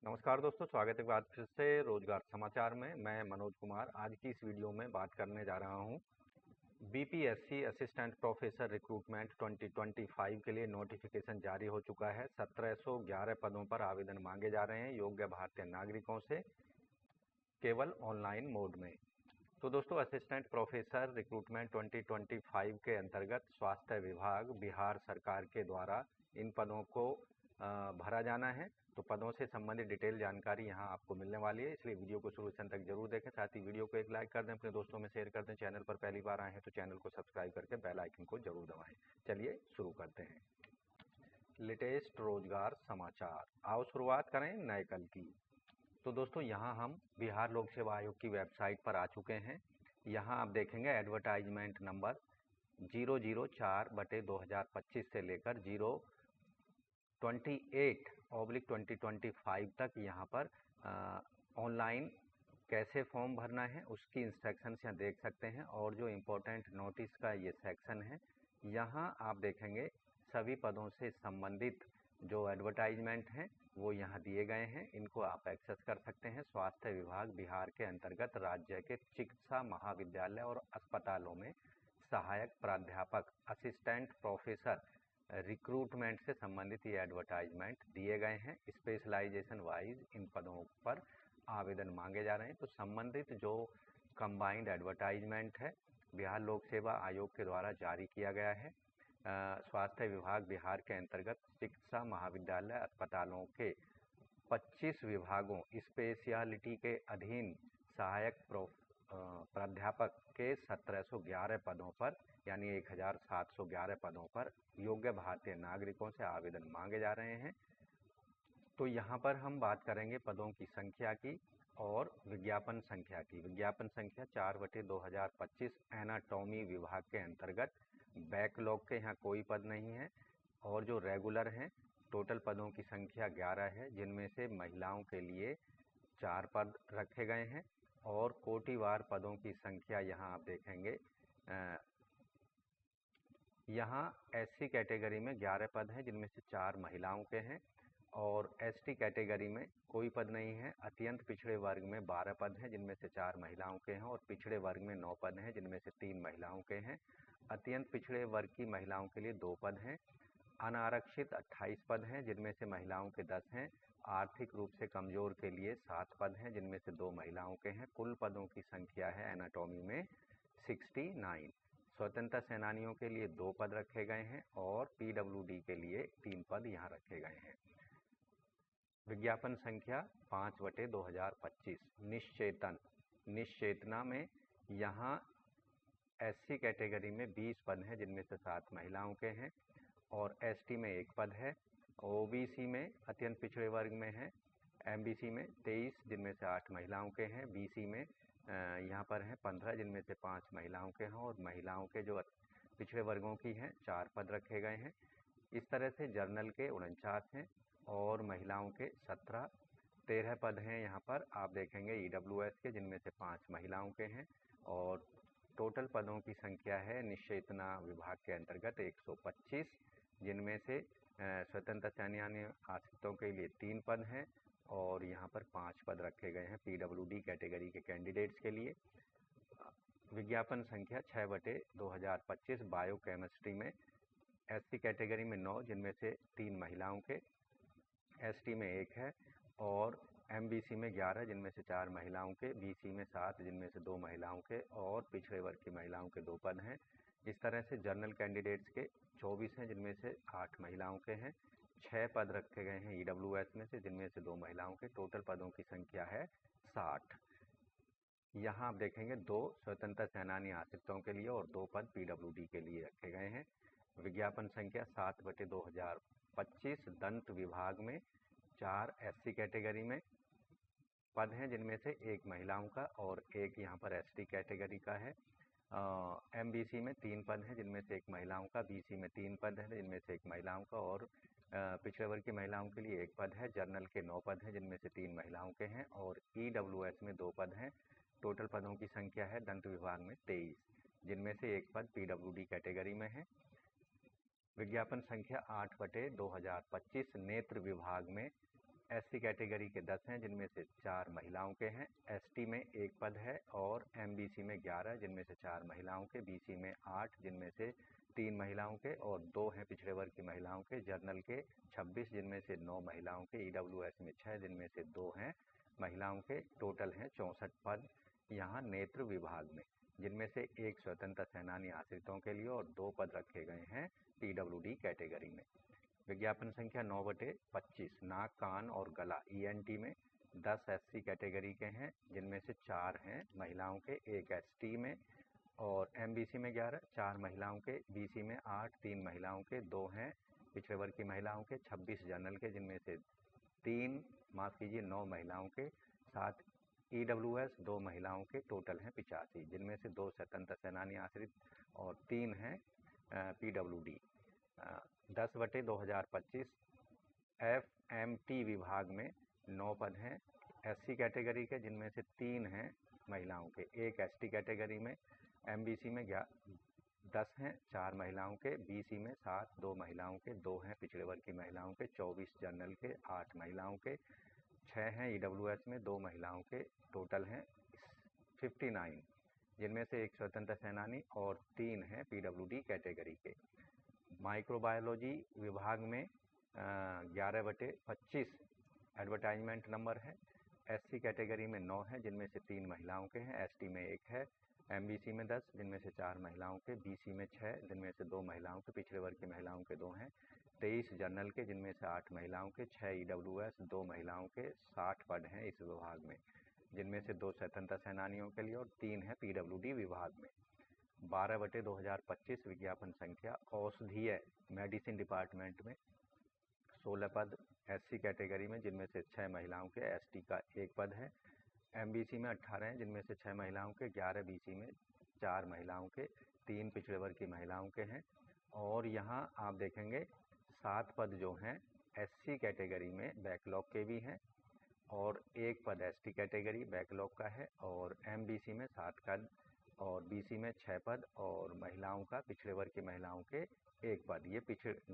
नमस्कार दोस्तों, स्वागत है एक बार फिर से रोजगार समाचार में। मैं मनोज कुमार आज की इस वीडियो में बात करने जा रहा हूं। बीपीएससी असिस्टेंट प्रोफेसर रिक्रूटमेंट 2025 के लिए नोटिफिकेशन जारी हो चुका है। 1711 पदों पर आवेदन मांगे जा रहे हैं योग्य भारतीय नागरिकों से, केवल ऑनलाइन मोड में। तो दोस्तों, असिस्टेंट प्रोफेसर रिक्रूटमेंट 2025 के अंतर्गत स्वास्थ्य विभाग बिहार सरकार के द्वारा इन पदों को भरा जाना है। तो पदों से संबंधित डिटेल जानकारी यहां आपको मिलने वाली है, इसलिए वीडियो को शुरू से अंत तक जरूर देखें। साथ ही वीडियो को एक लाइक कर दें, अपने दोस्तों में शेयर कर दें। चैनल पर पहली बार आए हैं तो चैनल को सब्सक्राइब करके बेल आइकन को जरूर दबाएं। चलिए शुरू करते हैं। लेटेस्ट रोजगार समाचार, आओ शुरुआत करें नए कल की। तो दोस्तों, यहाँ हम बिहार लोक सेवा आयोग की वेबसाइट पर आ चुके हैं। यहाँ आप देखेंगे एडवर्टाइजमेंट नंबर 004/2025 से लेकर 028/2025 तक यहाँ पर ऑनलाइन कैसे फॉर्म भरना है उसकी इंस्ट्रक्शंस यहाँ देख सकते हैं। और जो इम्पोर्टेंट नोटिस का ये सेक्शन है, यहाँ आप देखेंगे सभी पदों से संबंधित जो एडवर्टाइजमेंट हैं वो यहाँ दिए गए हैं। इनको आप एक्सेस कर सकते हैं। स्वास्थ्य विभाग बिहार के अंतर्गत राज्य के चिकित्सा महाविद्यालय और अस्पतालों में सहायक प्राध्यापक असिस्टेंट प्रोफेसर रिक्रूटमेंट से संबंधित ये एडवर्टाइजमेंट दिए गए हैं। स्पेशलाइजेशन वाइज इन पदों पर आवेदन मांगे जा रहे हैं। तो संबंधित जो कंबाइंड एडवर्टाइजमेंट है बिहार लोक सेवा आयोग के द्वारा जारी किया गया है। स्वास्थ्य विभाग बिहार के अंतर्गत चिकित्सा महाविद्यालय अस्पतालों के 25 विभागों स्पेशलिटी के अधीन सहायक प्राध्यापक के 1711 पदों पर यानी 1711 पदों पर योग्य भारतीय नागरिकों से आवेदन मांगे जा रहे हैं। तो यहाँ पर हम बात करेंगे पदों की संख्या की और विज्ञापन संख्या की। विज्ञापन संख्या 4/2025 एनाटॉमी विभाग के अंतर्गत बैकलॉग के यहाँ कोई पद नहीं है। और जो रेगुलर हैं, टोटल पदों की संख्या 11 है, जिनमें से महिलाओं के लिए 4 पद रखे गए हैं। और कोटिवार पदों की संख्या यहाँ आप देखेंगे, यहाँ एससी कैटेगरी में 11 पद हैं, जिनमें से 4 महिलाओं के हैं। और एसटी कैटेगरी में कोई पद नहीं है। अत्यंत पिछड़े वर्ग में 12 पद हैं, जिनमें से 4 महिलाओं के हैं। और पिछड़े वर्ग में 9 पद हैं, जिनमें से 3 महिलाओं के हैं। अत्यंत पिछड़े वर्ग की महिलाओं के लिए 2 पद हैं। अनारक्षित 28 पद हैं, जिनमें से महिलाओं के 10 हैं। आर्थिक रूप से कमजोर के लिए 7 पद हैं, जिनमें से 2 महिलाओं के हैं। कुल पदों की संख्या है एनाटॉमी में 69। स्वतंत्रता सेनानियों के लिए 2 पद रखे गए हैं और पीडब्ल्यूडी के लिए 3 पद यहाँ रखे गए हैं। विज्ञापन संख्या 5/2025। निश्चेतना में यहाँ एससी कैटेगरी में 20 पद हैं, जिनमें से 7 महिलाओं के हैं। और एसटी में 1 पद है। ओबीसी में अत्यंत पिछड़े वर्ग में है एमबीसी में 23, जिनमें से 8 महिलाओं के हैं। बीसी में यहाँ पर हैं 15, जिनमें से 5 महिलाओं के हैं। और महिलाओं के जो पिछड़े वर्गों की हैं 4 पद रखे गए हैं। इस तरह से जर्नल के 49 हैं और महिलाओं के 13 पद हैं। यहाँ पर आप देखेंगे ईडब्ल्यूएस के, जिनमें से 5 महिलाओं के हैं। और टोटल पदों की संख्या है निश्चेतना विभाग के अंतर्गत 125, जिनमें से स्वतंत्रता सेनानी आश्रितों के लिए 3 पद हैं। और यहाँ पर 5 पद रखे गए हैं पीडब्ल्यूडी कैटेगरी के कैंडिडेट्स के लिए। विज्ञापन संख्या 6/2025 बायोकेमिस्ट्री में एससी कैटेगरी में 9, जिनमें से 3 महिलाओं के। एसटी में 1 है। और एमबीसी में 11, जिनमें से 4 महिलाओं के। बीसी में 7, जिनमें से 2 महिलाओं के। और पिछड़े वर्ग की महिलाओं के 2 पद हैं। इस तरह से जनरल कैंडिडेट्स के 24 हैं, जिनमें से 8 महिलाओं के हैं। 6 पद रखे गए हैं ईडब्ल्यूएस में से, जिनमें से 2 महिलाओं के। टोटल पदों की संख्या है 60। यहाँ आप देखेंगे 2 स्वतंत्रता सेनानी आश्रितों के लिए और 2 पद पीडब्ल्यूडी के लिए रखे गए हैं। विज्ञापन संख्या 7/2025 दंत विभाग में 4 एससी कैटेगरी में पद हैं, जिनमें से 1 महिलाओं का और 1 यहाँ पर एसटी कैटेगरी का है। एमबीसी में 3 पद हैं, जिनमें से 1 महिलाओं का। बीसी में 3 पद हैं, जिनमें से 1 महिलाओं का। और पिछड़े वर्ग की महिलाओं के लिए 1 पद है। जर्नल के 9 पद हैं, जिनमें से 3 महिलाओं के हैं। और ईडब्ल्यूएस में 2 पद हैं। टोटल पदों की संख्या है दंत विभाग में 23, जिनमें से 1 पद पीडब्ल्यूडी कैटेगरी में है। विज्ञापन संख्या 8/2025 नेत्र विभाग में SC कैटेगरी के 10 हैं, जिनमें से 4 महिलाओं के हैं। ST में 1 पद है और MBC में 11, जिनमें से 4 महिलाओं के। BC में 8, जिनमें से 3 महिलाओं के और 2 हैं पिछड़े वर्ग की महिलाओं के। जनरल के 26, जिनमें से 9 महिलाओं के। EWS में 6, जिनमें से 2 हैं महिलाओं के। टोटल हैं 64 पद यहाँ नेत्र विभाग में, जिनमें से 1 स्वतंत्रता सेनानी आश्रितों के लिए और 2 पद रखे गए हैं PWD कैटेगरी में। विज्ञापन संख्या 9/25 नाक, कान और गला ENT में 10 SC कैटेगरी के हैं, जिनमें से 4 हैं महिलाओं के, 1 ST में और MBC में 11, 4 महिलाओं के। BC में 8, 3 महिलाओं के, 2 हैं पिछड़े वर्ग की महिलाओं के। 26 जनरल के, जिनमें से 9 महिलाओं के। 7 EWS, 2 महिलाओं के। टोटल हैं 85, जिनमें से 2 स्वतंत्र सेनानी आश्रित और 3 हैं PWD। 10/2025 FMT विभाग में 9 पद हैं SC कैटेगरी के, जिनमें से 3 हैं महिलाओं के। 1 ST कैटेगरी में। MBC में 10 हैं, 4 महिलाओं के। BC में 7, 2 महिलाओं के, 2 हैं पिछड़े वर्ग की महिलाओं के। 24 जनरल के, 8 महिलाओं के। 6 हैं EWS में, 2 महिलाओं के। टोटल हैं 59, जिनमें से 1 स्वतंत्र सेनानी और 3 हैं PWD कैटेगरी के। माइक्रोबायोलॉजी विभाग में 11/25 एडवर्टाइजमेंट नंबर है। SC कैटेगरी में 9 है, जिनमें से 3 महिलाओं के हैं। ST में 1 है। MBC में 10, जिनमें से 4 महिलाओं के। BC में 6, जिनमें से 2 महिलाओं के। पिछड़े वर्ग की महिलाओं के 2 हैं। 23 जनरल के, जिनमें से 8 महिलाओं के। 6 EWS, 2 महिलाओं के। 60 पद हैं इस विभाग में, जिनमें से 2 स्वतंत्रता सेनानियों के लिए और 3 हैं PWD विभाग में। 12/2025 विज्ञापन संख्या औषधीय मेडिसिन डिपार्टमेंट में 16 पद SC कैटेगरी में, जिनमें से 6 महिलाओं के। ST का 1 पद है। MBC में 18 हैं, जिनमें से 6 महिलाओं के। 11 BC में 4 महिलाओं के, 3 पिछड़े वर्ग की महिलाओं के हैं। और यहाँ आप देखेंगे 7 पद जो हैं SC कैटेगरी में बैकलॉग के भी हैं और 1 पद ST कैटेगरी बैकलॉग का है। और MBC में 7 पद और BC में 6 पद और महिलाओं का पिछड़े वर्ग की महिलाओं के 1 पद।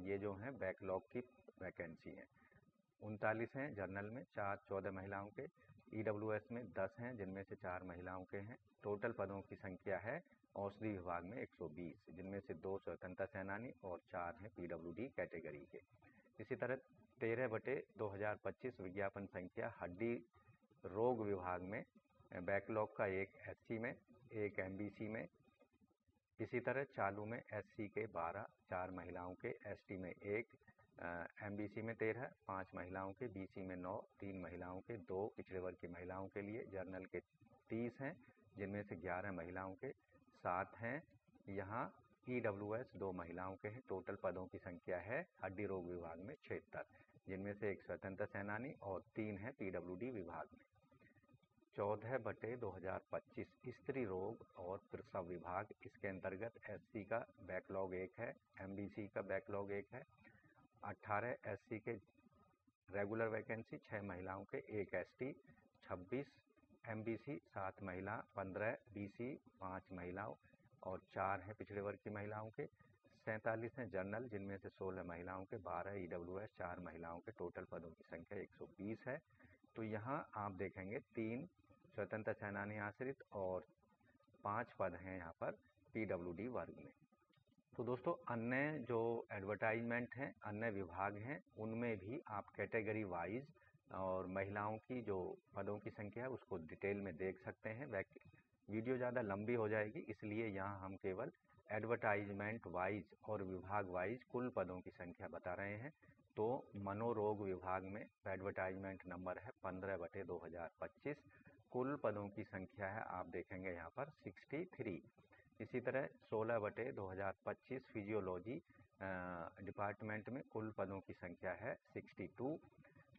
ये जो हैं बैकलॉग की वैकेंसी हैं। 39 हैं जनरल में, 14 महिलाओं के। EWS में 10 हैं, जिनमें से 4 महिलाओं के हैं। टोटल पदों की संख्या है औषधि विभाग में 120, जिनमें से 2 स्वतंत्रता सेनानी और 4 हैं PWD कैटेगरी के। इसी तरह 13/2025 विज्ञापन संख्या हड्डी रोग विभाग में बैकलॉग का 1 SC में, 1 MBC में। इसी तरह चालू में SC के 12, 4 महिलाओं के। ST में 1, MBC में 13, 5 महिलाओं के। BC में 9, 3 महिलाओं के, 2 पिछड़े वर्ग की महिलाओं के लिए। जर्नल के 30 हैं, जिनमें से 11 महिलाओं के। 7 हैं यहाँ EWS, 2 महिलाओं के हैं। टोटल पदों की संख्या है हड्डी रोग विभाग में 76, जिनमें से 1 स्वतंत्र सेनानी और 3 हैं PWD विभाग में। 14/2025 स्त्री रोग और प्रसव विभाग, इसके अंतर्गत SC का बैकलॉग 1 है, MBC का बैकलॉग 1 है। 18 SC के रेगुलर वैकेंसी, 6 महिलाओं के, 1 ST। 26 MBC, 7 महिला। 15 BC, 5 महिलाओं और 4 हैं पिछड़े वर्ग की महिलाओं के। 47 हैं जनरल, जिनमें से 16 महिलाओं के। 12 EWS, 4 महिलाओं के। टोटल पदों की संख्या 120 है। तो यहाँ आप देखेंगे 3 स्वतंत्र सेनानी आश्रित और 5 पद हैं यहाँ पर PWD वर्ग में। तो दोस्तों अन्य जो एडवर्टाइजमेंट हैं, अन्य विभाग हैं, उनमें भी आप कैटेगरी वाइज और महिलाओं की जो पदों की संख्या है उसको डिटेल में देख सकते हैं। वीडियो ज़्यादा लंबी हो जाएगी, इसलिए यहाँ हम केवल एडवर्टाइजमेंट वाइज और विभाग वाइज कुल पदों की संख्या बता रहे हैं। तो मनोरोग विभाग में एडवर्टाइजमेंट नंबर है 15/2025। कुल पदों की संख्या है आप देखेंगे यहाँ पर 63। इसी तरह 16/2025 फिजियोलॉजी डिपार्टमेंट में कुल पदों की संख्या है 62।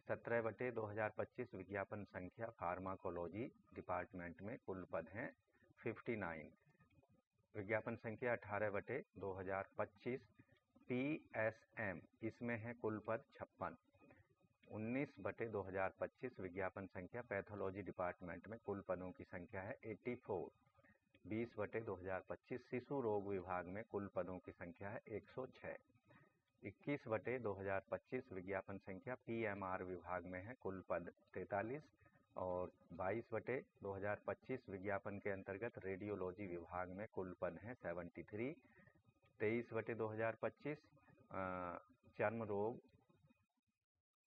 17/2025 विज्ञापन संख्या फार्माकोलॉजी डिपार्टमेंट में कुल पद हैं 59। विज्ञापन संख्या 18/2025 PSM, इसमें है कुल पद 56। 19/2025 विज्ञापन संख्या पैथोलॉजी डिपार्टमेंट में कुल पदों की संख्या है 84। 20/2025 शिशु रोग विभाग में कुल पदों की संख्या है 106। 21/2025 विज्ञापन संख्या PMR विभाग में है, कुल पद 43। और 22/2025 विज्ञापन के अंतर्गत रेडियोलॉजी विभाग में कुल पद हैं 73। 23/2025 चर्म रोग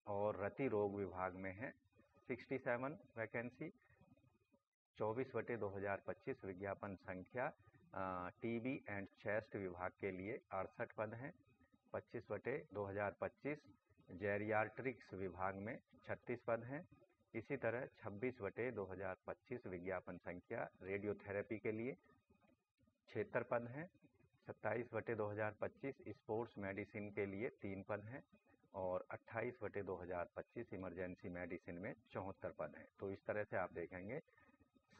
और रति रोग विभाग में है 67 वैकेंसी। 24/2025 विज्ञापन संख्या टीबी एंड चेस्ट विभाग के लिए 68 पद हैं। 25/2025 जेरियाट्रिक्स विभाग में 36 पद हैं। इसी तरह 26/2025 विज्ञापन संख्या रेडियोथेरेपी के लिए 76 पद हैं। 27/2025 स्पोर्ट्स मेडिसिन के लिए 3 पद हैं और 28/2025 इमरजेंसी मेडिसिन में 74 पद हैं। तो इस तरह से आप देखेंगे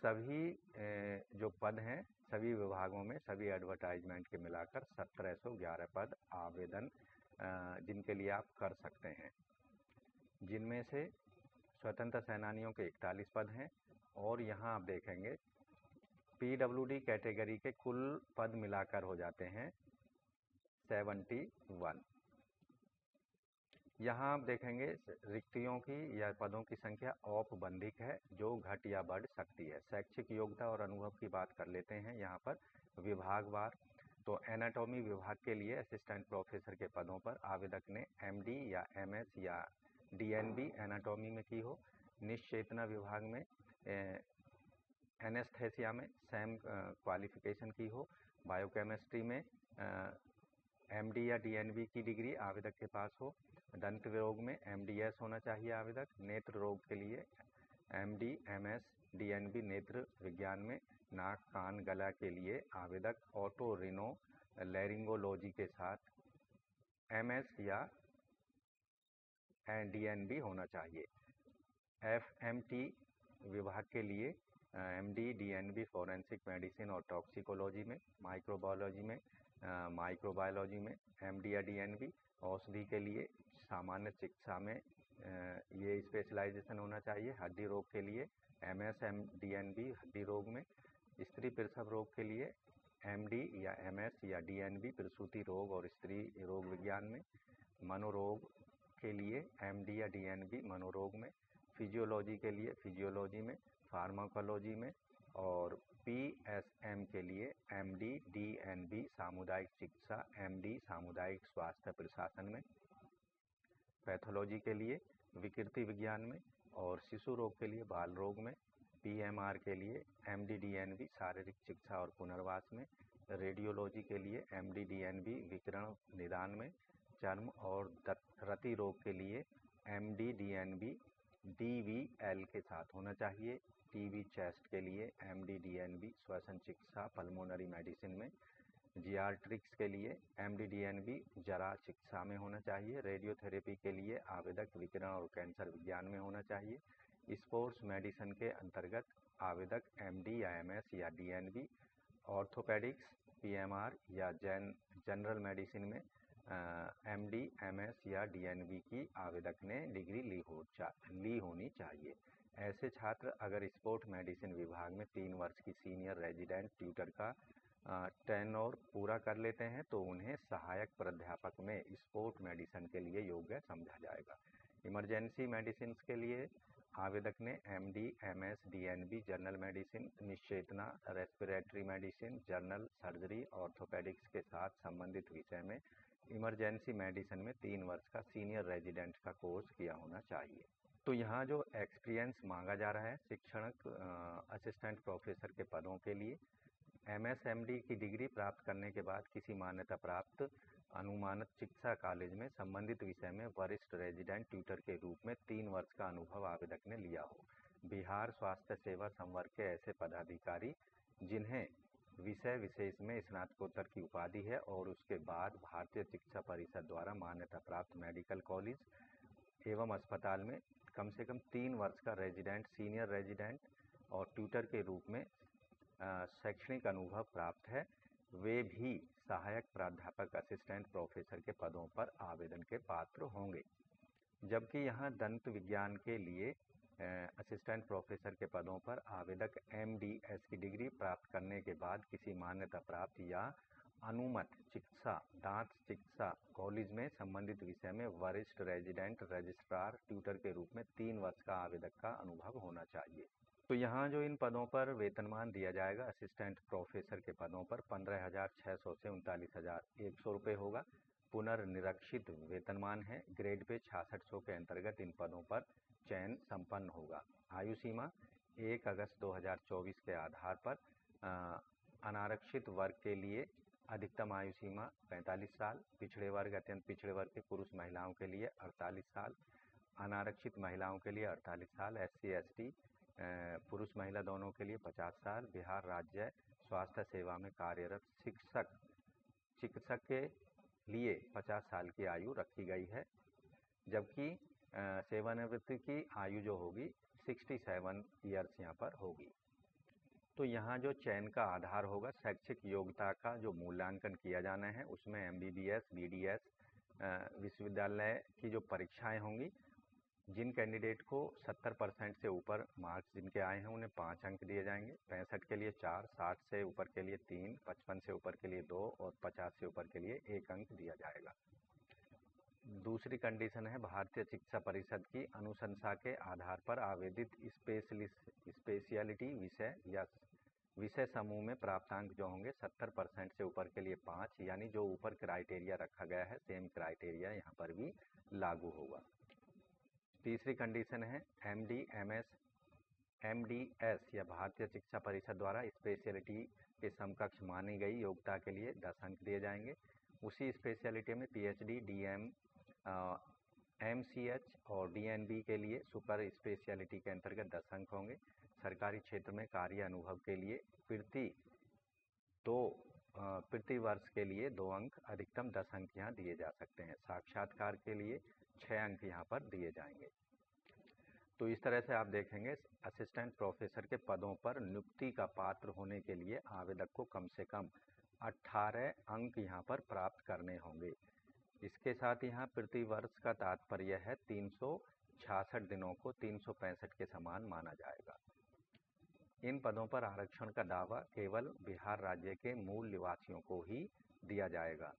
सभी जो पद हैं सभी विभागों में सभी एडवर्टाइजमेंट के मिलाकर 1711 पद आवेदन जिनके लिए आप कर सकते हैं, जिनमें से स्वतंत्र सेनानियों के 41 पद हैं। और यहाँ आप देखेंगे PWD कैटेगरी के कुल पद मिलाकर हो जाते हैं 71। यहाँ आप देखेंगे रिक्तियों की या पदों की संख्या औपबंधिक है जो घट या बढ़ सकती है। शैक्षिक योग्यता और अनुभव की बात कर लेते हैं यहाँ पर विभागवार। तो एनाटॉमी विभाग के लिए असिस्टेंट प्रोफेसर के पदों पर आवेदक ने MD या MS या DNB एनाटॉमी में की हो। निश्चेतना विभाग में एनेस्थेसिया में सेम क्वालिफिकेशन की हो। बायोकेमिस्ट्री में MD या DNB की डिग्री आवेदक के पास हो। दंत रोग में MDS होना चाहिए आवेदक। नेत्र रोग के लिए MD MS DNB नेत्र विज्ञान में। नाक कान गला के लिए आवेदक ऑटोरिनो लैरिंगोलॉजी के साथ MS या DNB होना चाहिए। FMT विभाग के लिए MD DNB फॉरेंसिक मेडिसिन और टॉक्सिकोलॉजी में। माइक्रोबायोलॉजी में माइक्रोबायोलॉजी में MD या DNB। औषधि के लिए सामान्य चिकित्सा में ये स्पेशलाइजेशन होना चाहिए। हड्डी रोग के लिए MS DNB हड्डी रोग में। स्त्री प्रसव रोग के लिए MD या MS या DNB प्रसूति रोग और स्त्री रोग विज्ञान में। मनोरोग के लिए MD या DNB मनोरोग में। फिजियोलॉजी के लिए फिजियोलॉजी में। फार्माकोलॉजी में। और PSM के लिए MD DNB सामुदायिक चिकित्सा MD सामुदायिक स्वास्थ्य प्रशासन में। पैथोलॉजी के लिए विकृति विज्ञान में और शिशु रोग के लिए बाल रोग में। PMR के लिए MD DNB शारीरिक चिकित्सा और पुनर्वास में। रेडियोलॉजी के लिए MD DNB विकिरण निदान में। चर्म और रति रोग के लिए MD DNB DVL के साथ होना चाहिए। TB चेस्ट के लिए MD DNB श्वसन चिकित्सा पल्मोनरी मेडिसिन में। जियाट्रिक्स के लिए MD DNB जरा चिकित्सा में होना चाहिए। रेडियोथेरेपी के लिए आवेदक विकिरण और कैंसर विज्ञान में होना चाहिए। स्पोर्ट्स मेडिसिन के अंतर्गत आवेदक MD या MS या DNB। ऑर्थोपेडिक्स PMR या जनरल मेडिसिन में MD MS या DNB की आवेदक ने डिग्री ली होनी चाहिए। ऐसे छात्र अगर स्पोर्ट मेडिसिन विभाग में 3 वर्ष की सीनियर रेजिडेंट ट्यूटर का टेन्योर पूरा कर लेते हैं तो उन्हें सहायक प्राध्यापक में स्पोर्ट मेडिसिन के लिए योग्य समझा जाएगा। इमरजेंसी मेडिसिन के लिए आवेदक ने MD MS DNB general medicine निश्चेतना respiratory medicine general surgery orthopaedics के साथ संबंधित विषय में इमरजेंसी मेडिसिन में 3 वर्ष का सीनियर रेजिडेंट का कोर्स किया होना चाहिए। तो यहाँ जो एक्सपीरियंस मांगा जा रहा है शिक्षक असिस्टेंट प्रोफेसर के पदों के लिए MS MD की डिग्री प्राप्त करने के बाद किसी मान्यता प्राप्त अनुमानित चिकित्सा कॉलेज में संबंधित विषय में वरिष्ठ रेजिडेंट ट्यूटर के रूप में 3 वर्ष का अनुभव आवेदक ने लिया हो। बिहार स्वास्थ्य सेवा संवर्ग के ऐसे पदाधिकारी जिन्हें विषय विशेष में स्नातकोत्तर की उपाधि है और उसके बाद भारतीय चिकित्सा परिषद द्वारा मान्यता प्राप्त मेडिकल कॉलेज एवं अस्पताल में कम से कम 3 वर्ष का रेजिडेंट सीनियर रेजिडेंट और ट्यूटर के रूप में शैक्षणिक अनुभव प्राप्त है, वे भी सहायक प्राध्यापक असिस्टेंट प्रोफेसर के पदों पर आवेदन के पात्र होंगे। जबकि यहाँ दंत विज्ञान के लिए असिस्टेंट प्रोफेसर के पदों पर आवेदक MDS की डिग्री प्राप्त करने के बाद किसी मान्यता प्राप्त या अनुमत चिकित्सा, दांत चिकित्सा कॉलेज में संबंधित विषय में वरिष्ठ रेजिडेंट रजिस्ट्रार ट्यूटर के रूप में 3 वर्ष का आवेदक का अनुभव होना चाहिए। तो यहाँ जो इन पदों पर वेतनमान दिया जाएगा, असिस्टेंट प्रोफेसर के पदों पर 15,600 से 39,100 रुपये होगा। पुनर्निरीक्षित वेतनमान है। ग्रेड पे 6600 के अंतर्गत इन पदों पर चयन संपन्न होगा। आयु सीमा 1 अगस्त 2024 के आधार पर अनारक्षित वर्ग के लिए अधिकतम आयु सीमा 45 साल, पिछड़े वर्ग अत्यंत पिछड़े वर्ग के पुरुष महिलाओं के लिए 48 साल, अनारक्षित महिलाओं के लिए 48 साल, SC ST पुरुष महिला दोनों के लिए 50 साल। बिहार राज्य स्वास्थ्य सेवा में कार्यरत चिकित्सक के लिए 50 साल की आयु रखी गई है, जबकि सेवानिवृत्ति की आयु जो होगी 67 ईयर्स यहाँ पर होगी। तो यहाँ जो चयन का आधार होगा, शैक्षिक योग्यता का जो मूल्यांकन किया जाना है उसमें MBBS BDS विश्वविद्यालय की जो परीक्षाएं होंगी, जिन कैंडिडेट को 70% से ऊपर मार्क्स जिनके आए हैं उन्हें 5 अंक दिए जाएंगे। 65 के लिए 4, 60 से ऊपर के लिए 3, 55 से ऊपर के लिए 2 और 50 से ऊपर के लिए 1 अंक दिया जाएगा। दूसरी कंडीशन है भारतीय चिकित्सा परिषद की अनुशंसा के आधार पर आवेदित स्पेशलिटी विषय या विषय समूह में प्राप्तांक जो होंगे 70% से ऊपर के लिए 5, यानी जो ऊपर क्राइटेरिया रखा गया है सेम क्राइटेरिया यहाँ पर भी लागू होगा। तीसरी कंडीशन है MDS या भारतीय चिकित्सा परिषद द्वारा स्पेशलिटी के समकक्ष मानी गई योग्यता के लिए 10 अंक दिए जाएंगे। उसी स्पेशलिटी में PhD DM MCH और DNB के लिए सुपर स्पेशलिटी के अंतर्गत 10 अंक होंगे। सरकारी क्षेत्र में कार्य अनुभव के लिए प्रति वर्ष के लिए 2 अंक, अधिकतम 10 अंक यहाँ दिए जा सकते हैं। साक्षात्कार के लिए 6 अंक यहाँ पर दिए जाएंगे। तो इस तरह से आप देखेंगे असिस्टेंट प्रोफेसर के पदों पर नियुक्ति का पात्र होने के लिए आवेदक को कम से कम 18 अंक यहाँ पर प्राप्त करने होंगे। इसके साथ यहाँ प्रति वर्ष का तात्पर्य है 366 दिनों को 365 के समान माना जाएगा। इन पदों पर आरक्षण का दावा केवल बिहार राज्य के मूल निवासियों को ही दिया जाएगा।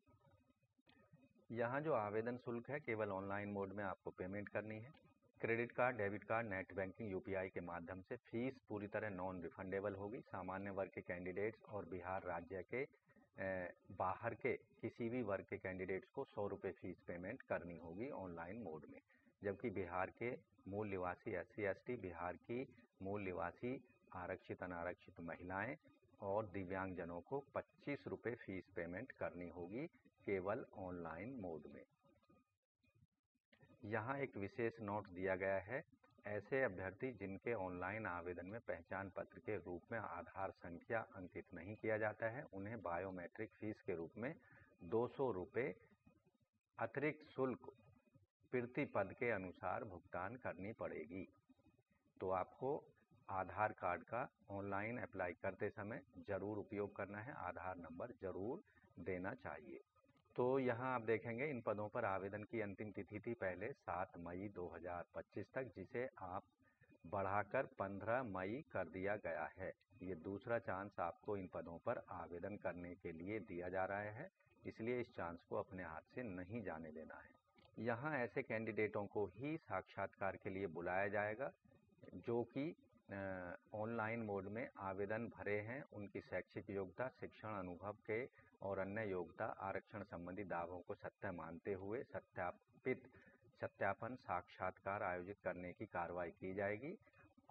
यहाँ जो आवेदन शुल्क है केवल ऑनलाइन मोड में आपको पेमेंट करनी है। Credit card, debit card, net banking, UPI के माध्यम से फीस पूरी तरह नॉन रिफंडेबल होगी। सामान्य वर्ग के कैंडिडेट्स और बिहार राज्य के बाहर के किसी भी वर्ग के कैंडिडेट्स को 100 रुपये फीस पेमेंट करनी होगी ऑनलाइन मोड में, जबकि बिहार के मूल निवासी SC ST, बिहार की मूल निवासी आरक्षित अनारक्षित महिलाएं और दिव्यांगजनों को 25 रुपये फीस पेमेंट करनी होगी केवल ऑनलाइन मोड में। यहाँ एक विशेष नोट दिया गया है, ऐसे अभ्यर्थी जिनके ऑनलाइन आवेदन में पहचान पत्र के रूप में आधार संख्या अंकित नहीं किया जाता है, उन्हें बायोमेट्रिक फीस के रूप में 200 रुपये अतिरिक्त शुल्क प्रति पद के अनुसार भुगतान करनी पड़ेगी। तो आपको आधार कार्ड का ऑनलाइन अप्लाई करते समय ज़रूर उपयोग करना है, आधार नंबर ज़रूर देना चाहिए। तो यहाँ आप देखेंगे इन पदों पर आवेदन की अंतिम तिथि थी पहले 7 मई 2025 तक, जिसे आप बढ़ाकर 15 मई कर दिया गया है। ये दूसरा चांस आपको इन पदों पर आवेदन करने के लिए दिया जा रहा है, इसलिए इस चांस को अपने हाथ से नहीं जाने देना है। यहाँ ऐसे कैंडिडेटों को ही साक्षात्कार के लिए बुलाया जाएगा जो कि ऑनलाइन मोड में आवेदन भरे हैं, उनकी शैक्षिक योग्यता, शिक्षण अनुभव के और अन्य योग्यता, आरक्षण संबंधी दावों को सत्य मानते हुए सत्यापन साक्षात्कार आयोजित करने की कार्रवाई की जाएगी।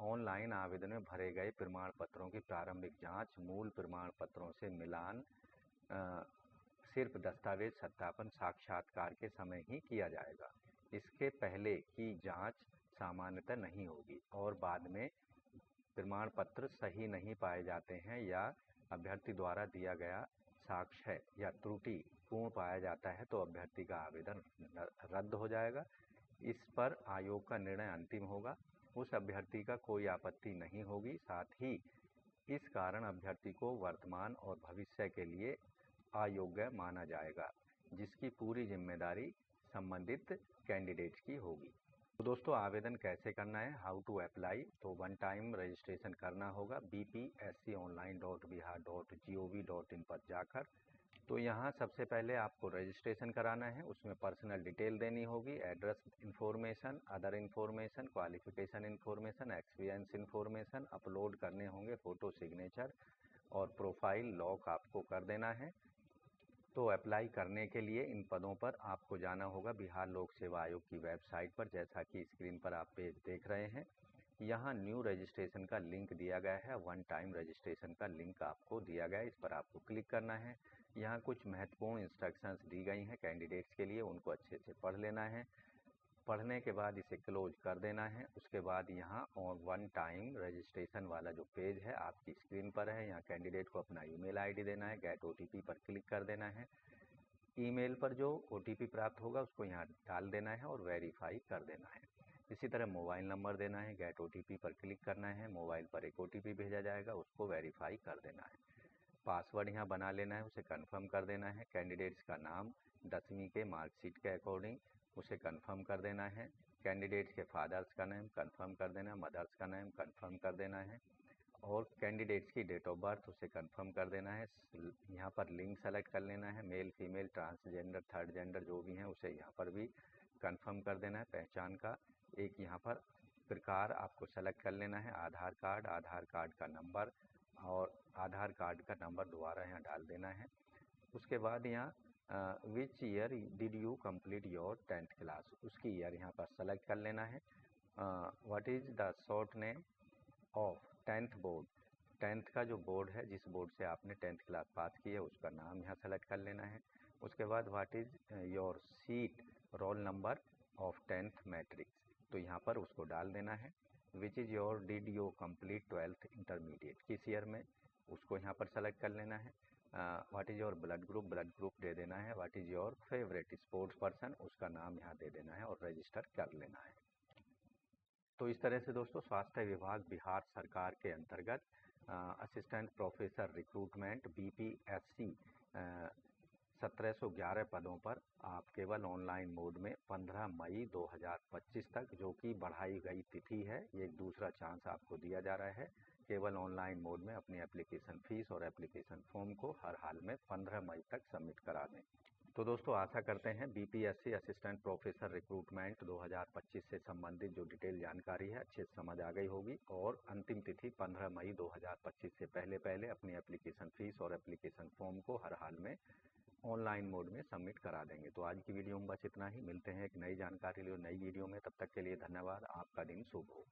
ऑनलाइन आवेदन में भरे गए प्रमाण पत्रों की प्रारंभिक जांच मूल प्रमाण पत्रों से मिलान सिर्फ दस्तावेज सत्यापन साक्षात्कार के समय ही किया जाएगा। इसके पहले की जांच सामान्यतः नहीं होगी और बाद में प्रमाण पत्र सही नहीं पाए जाते हैं या अभ्यर्थी द्वारा दिया गया साक्ष्य या त्रुटि पूर्ण पाया जाता है तो अभ्यर्थी का आवेदन रद्द हो जाएगा। इस पर आयोग का निर्णय अंतिम होगा। उस अभ्यर्थी का कोई आपत्ति नहीं होगी। साथ ही इस कारण अभ्यर्थी को वर्तमान और भविष्य के लिए अयोग्य माना जाएगा, जिसकी पूरी जिम्मेदारी संबंधित कैंडिडेट की होगी। तो दोस्तों आवेदन कैसे करना है, हाउ टू अप्लाई, तो 1 टाइम रजिस्ट्रेशन करना होगा bpsconline.bihar.gov.in पर जाकर। तो यहाँ सबसे पहले आपको रजिस्ट्रेशन कराना है। उसमें पर्सनल डिटेल देनी होगी, address information, other information, qualification information, experience information, upload करने होंगे फ़ोटो, सिग्नेचर और प्रोफाइल लॉक आपको कर देना है। तो अप्लाई करने के लिए इन पदों पर आपको जाना होगा बिहार लोक सेवा आयोग की वेबसाइट पर, जैसा कि स्क्रीन पर आप पेज देख रहे हैं। यहाँ न्यू रजिस्ट्रेशन का लिंक दिया गया है, वन टाइम रजिस्ट्रेशन का लिंक आपको दिया गया है, इस पर आपको क्लिक करना है। यहाँ कुछ महत्वपूर्ण इंस्ट्रक्शंस दी गई हैं कैंडिडेट्स के लिए, उनको अच्छे से पढ़ लेना है। पढ़ने के बाद इसे क्लोज कर देना है। उसके बाद यहाँ और वन टाइम रजिस्ट्रेशन वाला जो पेज है आपकी स्क्रीन पर है, यहाँ कैंडिडेट को अपना ईमेल आईडी देना है, गेट ओटीपी पर क्लिक कर देना है। ईमेल पर जो ओटीपी प्राप्त होगा उसको यहाँ डाल देना है और वेरीफाई कर देना है। इसी तरह मोबाइल नंबर देना है, गेट ओटीपी पर क्लिक करना है, मोबाइल पर एक ओटीपी भेजा जाएगा, उसको वेरीफाई कर देना है। पासवर्ड यहाँ बना लेना है, उसे कंफर्म कर देना है। कैंडिडेट्स का नाम 10वीं के मार्कशीट के अकॉर्डिंग उसे कंफर्म कर देना है। कैंडिडेट्स के फादर्स का नेम कंफर्म कर देना है, मदर्स का नेम कंफर्म कर देना है और कैंडिडेट्स की डेट ऑफ बर्थ उसे कंफर्म कर देना है। यहाँ पर लिंग सेलेक्ट कर लेना है, male, female, transgender, third gender जो भी हैं उसे यहाँ पर भी कंफर्म कर देना है। पहचान का एक यहाँ पर प्रकार आपको सेलेक्ट कर लेना है, आधार कार्ड का नंबर और आधार कार्ड का नंबर दोबारा यहाँ डाल देना है। उसके बाद यहाँ which year did you complete your 10th class, उसकी ईयर यहाँ पर सेलेक्ट कर लेना है। What is the short name of 10th board, 10th का जो बोर्ड है, जिस बोर्ड से आपने 10th क्लास पास की है उसका नाम यहाँ सेलेक्ट कर लेना है। उसके बाद what is your seat roll number of 10th matrix, तो यहाँ पर उसको डाल देना है। Which is your did you complete 12th intermediate, किस ईयर में, उसको यहाँ पर सेलेक्ट कर लेना है। What is your blood group दे देना है। What is your favourite sports person, उसका नाम यहाँ दे देना है और रजिस्टर कर लेना है। तो इस तरह से दोस्तों स्वास्थ्य विभाग बिहार सरकार के अंतर्गत असिस्टेंट प्रोफेसर रिक्रूटमेंट बीपीएससी 1711 पदों पर आप केवल ऑनलाइन मोड में 15 मई 2025 तक, जो कि बढ़ाई गई तिथि है, ये एक दूसरा चांस आपको दिया जा रहा है, केवल ऑनलाइन मोड में अपनी एप्लीकेशन फीस और एप्लीकेशन फॉर्म को हर हाल में 15 मई तक सबमिट करा दें। तो दोस्तों आशा करते हैं बीपीएससी असिस्टेंट प्रोफेसर रिक्रूटमेंट 2025 से संबंधित जो डिटेल जानकारी है अच्छे से समझ आ गई होगी और अंतिम तिथि 15 मई 2025 से पहले अपनी एप्लीकेशन फीस और एप्लीकेशन फॉर्म को हर हाल में ऑनलाइन मोड में सबमिट करा देंगे। तो आज की वीडियो में बस इतना ही, मिलते हैं एक नई जानकारी ले नई वीडियो में, तब तक के लिए धन्यवाद। आपका दिन शुभ हो।